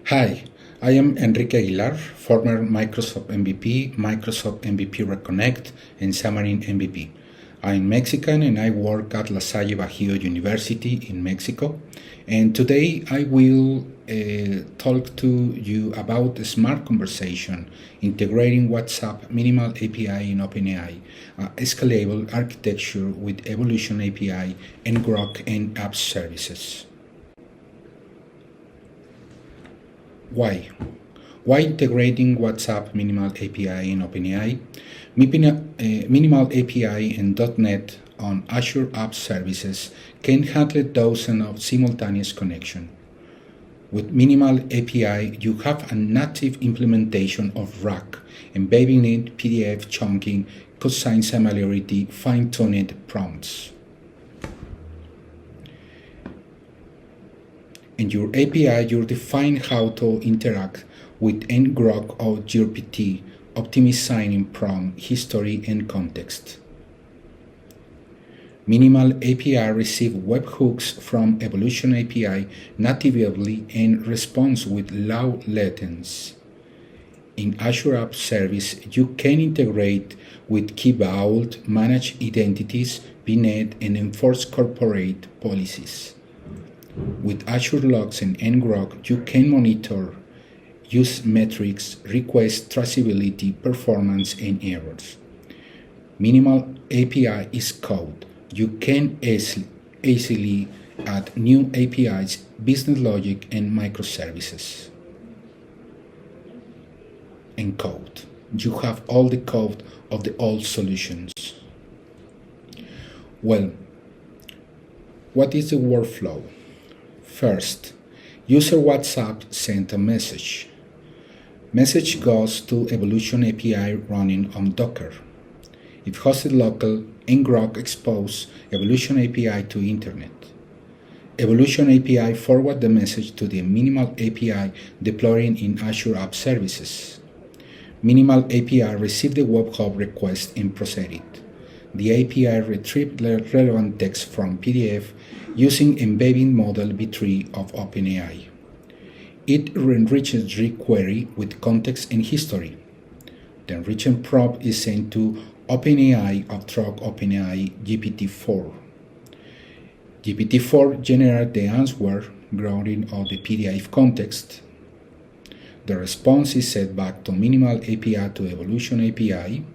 Hi, I am Enrique Aguilar, former Microsoft MVP, Microsoft MVP Reconnect, and Xamarin MVP. I'm Mexican and I work at La Salle Bajío University in Mexico. And today I will talk to you about the smart conversation, integrating WhatsApp minimal API in OpenAI, scalable architecture with Evolution API and Grok and app services. Why? Why integrating WhatsApp minimal API in OpenAI? Minimal API and .NET on Azure App Services can handle dozens of simultaneous connections. With minimal API, you have a native implementation of RAG, embedding in PDF chunking, cosine similarity, fine-tuned prompts. In your API, you define how to interact with ngrok or gRPT, optimizing prompt, history, and context. Minimal API receives webhooks from Evolution API natively and responds with low latency. In Azure App Service, you can integrate with Key Vault, manage identities, VNet, and enforce corporate policies. With Azure Logs and ngrok, you can monitor use metrics, request traceability, performance, and errors. Minimal API is code. You can easily add new APIs, business logic, and microservices. And code. You have all the code of the old solutions. Well, what is the workflow? First, user WhatsApp sent a message. Message goes to Evolution API running on Docker. If hosted local, ngrok expose Evolution API to Internet. Evolution API forward the message to the Minimal API deploying in Azure App Services. Minimal API received the webhook request and processed it. The API retrieved the relevant text from PDF using embedding model v3 of OpenAI. It enriches jQuery with context and history. The enriched prompt is sent to OpenAI through OpenAI GPT-4. GPT-4 generates the answer grounding of the PDF context. The response is sent back to Minimal API to Evolution API.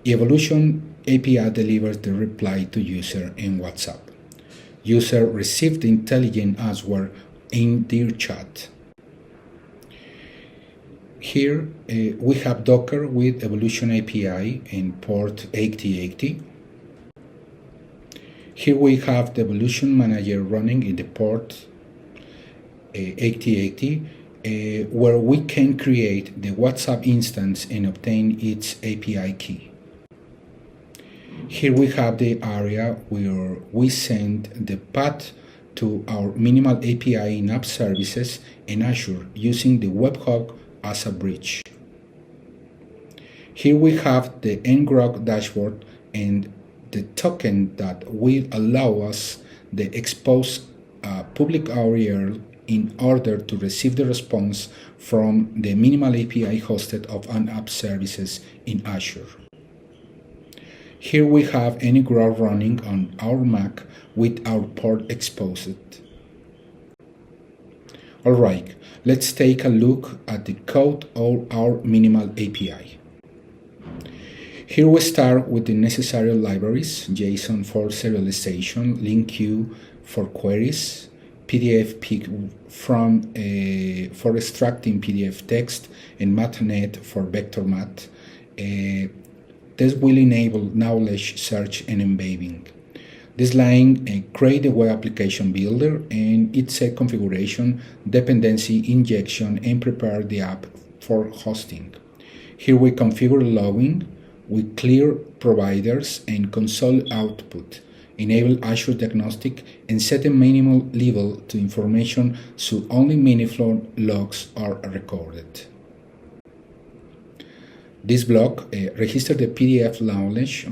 Evolution API delivers the reply to user in WhatsApp. User received the intelligent answer in their chat. Here we have Docker with Evolution API and port 8080. Here we have the Evolution Manager running in the port 8080, where we can create the WhatsApp instance and obtain its API key. Here we have the area where we send the path to our minimal API in App Services in Azure using the webhook as a bridge. Here we have the ngrok dashboard and the token that will allow us to expose a public URL in order to receive the response from the minimal API hosted of an app services in Azure. Here we have ngrok running on our Mac with our port exposed. Alright, let's take a look at the code of our minimal API. Here we start with the necessary libraries: JSON for serialization, LINQ for queries, PDF pick for extracting PDF text, and MathNet for vector math. This will enable knowledge search and embedding. This line creates the web application builder and its set configuration, dependency injection, and prepare the app for hosting. Here we configure login, we clear providers and console output, enable Azure Diagnostic, and set a minimal level to information so only meaningful logs are recorded. This block registers the PDF knowledge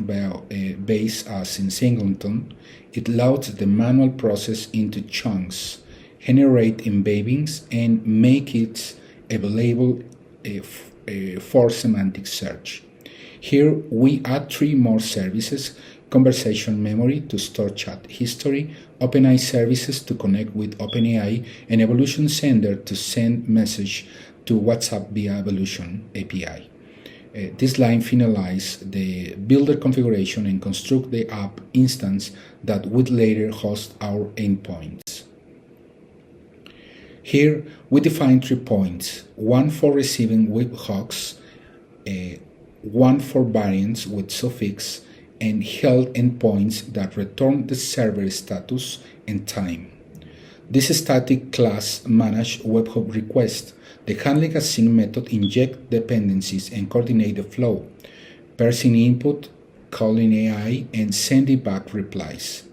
base as in singleton. It loads the manual process into chunks. generate embeddings, and make it available for semantic search. Here we add 3 more services: conversation memory to store chat history, OpenAI services to connect with OpenAI, and Evolution Sender to send message to WhatsApp via Evolution API. This line finalizes the builder configuration and construct the app instance that would later host our endpoints. Here we define 3 points: one for receiving webhooks, one for variants with suffix, and held endpoints that return the server status and time. This static class manages webhook requests. The handling async method injects dependencies and coordinates the flow, parsing input, calling AI, and sending back replies.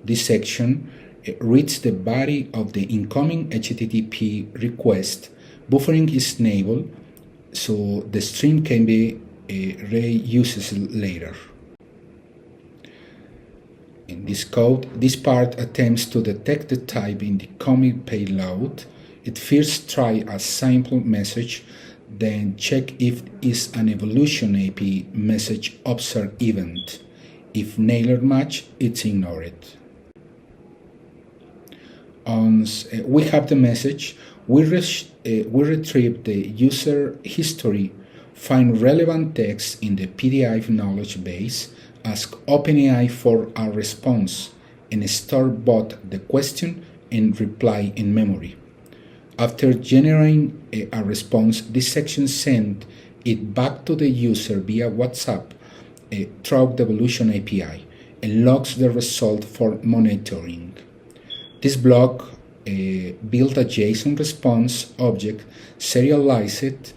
This section reads the body of the incoming HTTP request. Buffering is enabled so the stream can be reused later. In this code, this part attempts to detect the type in the incoming payload. It first tries a simple message, then checks if it is an Evolution API message observed event. If neither match, it's ignored. Once we have the message, we retrieve the user history, find relevant text in the PDF knowledge base, ask OpenAI for a response, and store both the question and reply in memory. After generating a response, this section sends it back to the user via WhatsApp through the Evolution API and logs the result for monitoring. This block built a JSON response object, serialized it,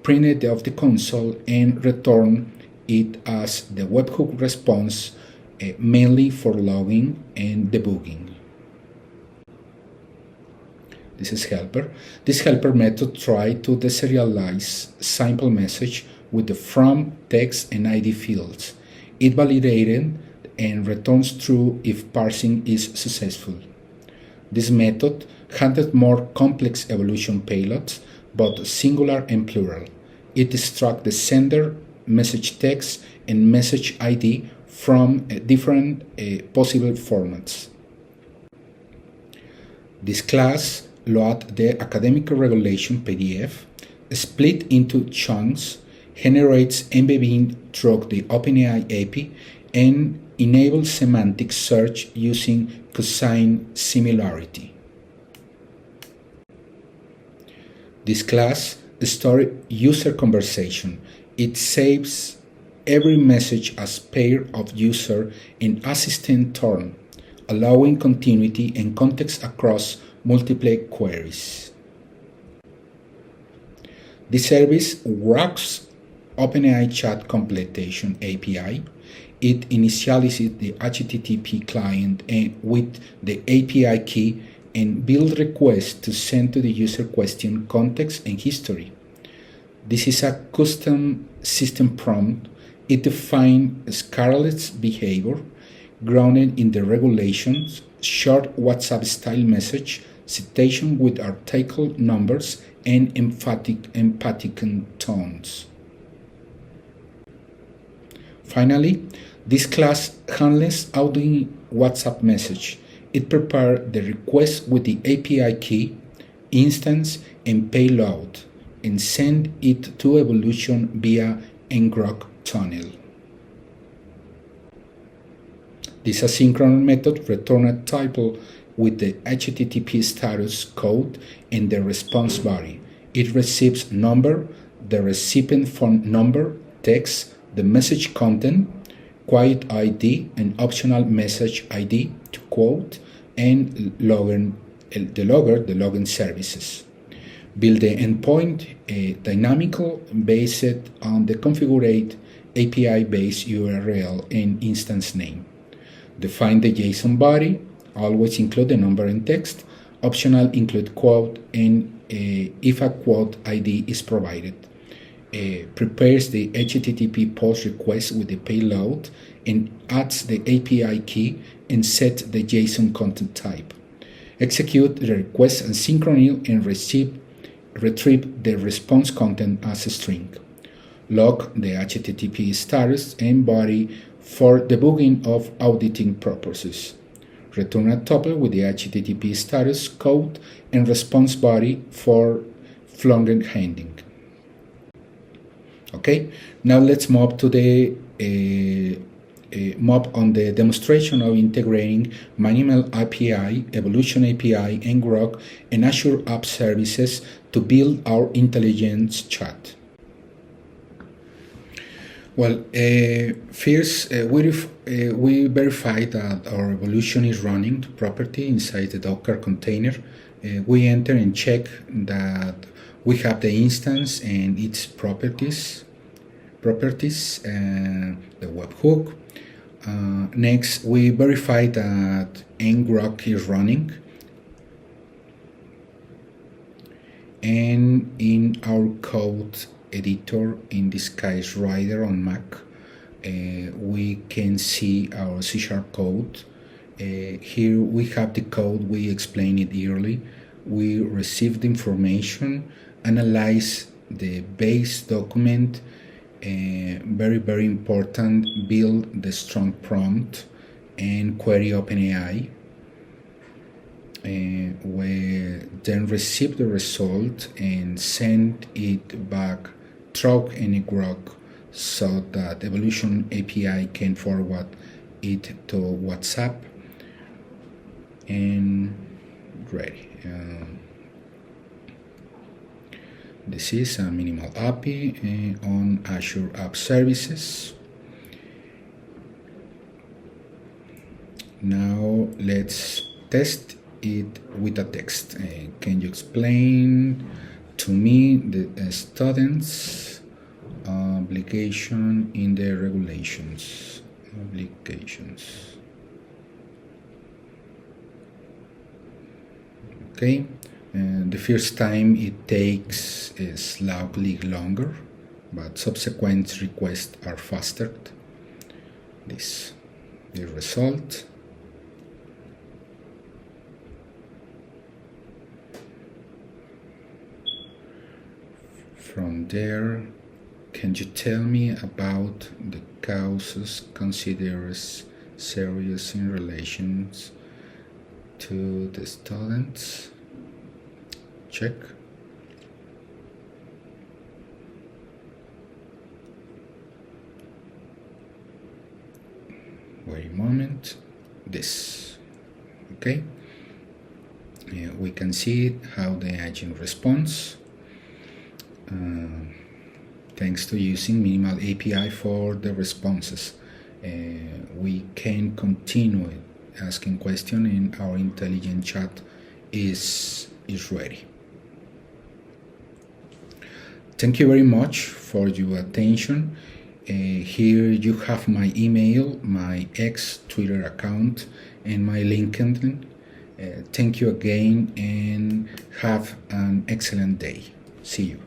printed it off the console, and returned it as the webhook response, mainly for logging and debugging. This is helper. This helper method tries to deserialize simple message with the from, text, and ID fields. It validated and returns true if parsing is successful. This method handles more complex evolution payloads, both singular and plural. It extracts the sender, message text, and message ID from different possible formats. This class loads the academic regulation PDF, split into chunks, generates embedding through the OpenAI API, and enables semantic search using cosine similarity. This class stores user conversation. It saves every message as pair of user and assistant term, allowing continuity and context across multiple queries. This service works OpenAI Chat Completion API. It initializes the HTTP client with the API key and builds requests to send to the user question, context, and history. This is a custom system prompt. It defines Scarlett's behavior, grounded in the regulations, short WhatsApp-style message, citation with article numbers, and emphatic tones. Finally, this class handles audio WhatsApp message. It prepares the request with the API key, instance, and payload, and send it to Evolution via ngrok tunnel. This asynchronous method returns a tuple with the HTTP status code and the response body. It receives number, the recipient phone number, text, the message content, quiet ID, and optional message ID to quote, and the login services. Build the endpoint dynamical based on the configured API-based URL and instance name. Define the JSON body, always include the number and text, optional include quote, and if a quote ID is provided. Prepares the HTTP post request with the payload and adds the API key and sets the JSON content type. execute the request asynchronously and retrieve the response content as a string, log the HTTP status and body for debugging of auditing purposes, return a tuple with the HTTP status code and response body for fluent handling. Okay, now let's move to the on the demonstration of integrating Minimal API, Evolution API, and Grok and Azure App Services to build our intelligence chat. Well, first we verify that our evolution is running the property inside the Docker container. We enter and check that we have the instance and its properties, the webhook. Next, we verify that ngrok is running, and in our code editor, in this case Rider on Mac, we can see our C# code. Here we have the code, we explained it early. We receive the information, analyze the base document, very important, build the strong prompt and query OpenAI. We then receive the result and send it back through any Grok so that Evolution API can forward it to WhatsApp and ready. This is a Minimal API on Azure App Services. Now let's test it with a text. Can you explain to me the students' obligation in the regulations? Okay. The first time it takes slightly longer, but subsequent requests are faster. This the result. From there, can you tell me about the causes considered serious in relation to the students? Check. Wait a moment. This. Okay. We can see how the agent responds. Thanks to using Minimal API for the responses, we can continue asking questions and our intelligent chat is ready. Thank you very much for your attention. Here you have my email, my X Twitter account, and my LinkedIn. Thank you again and have an excellent day. See you.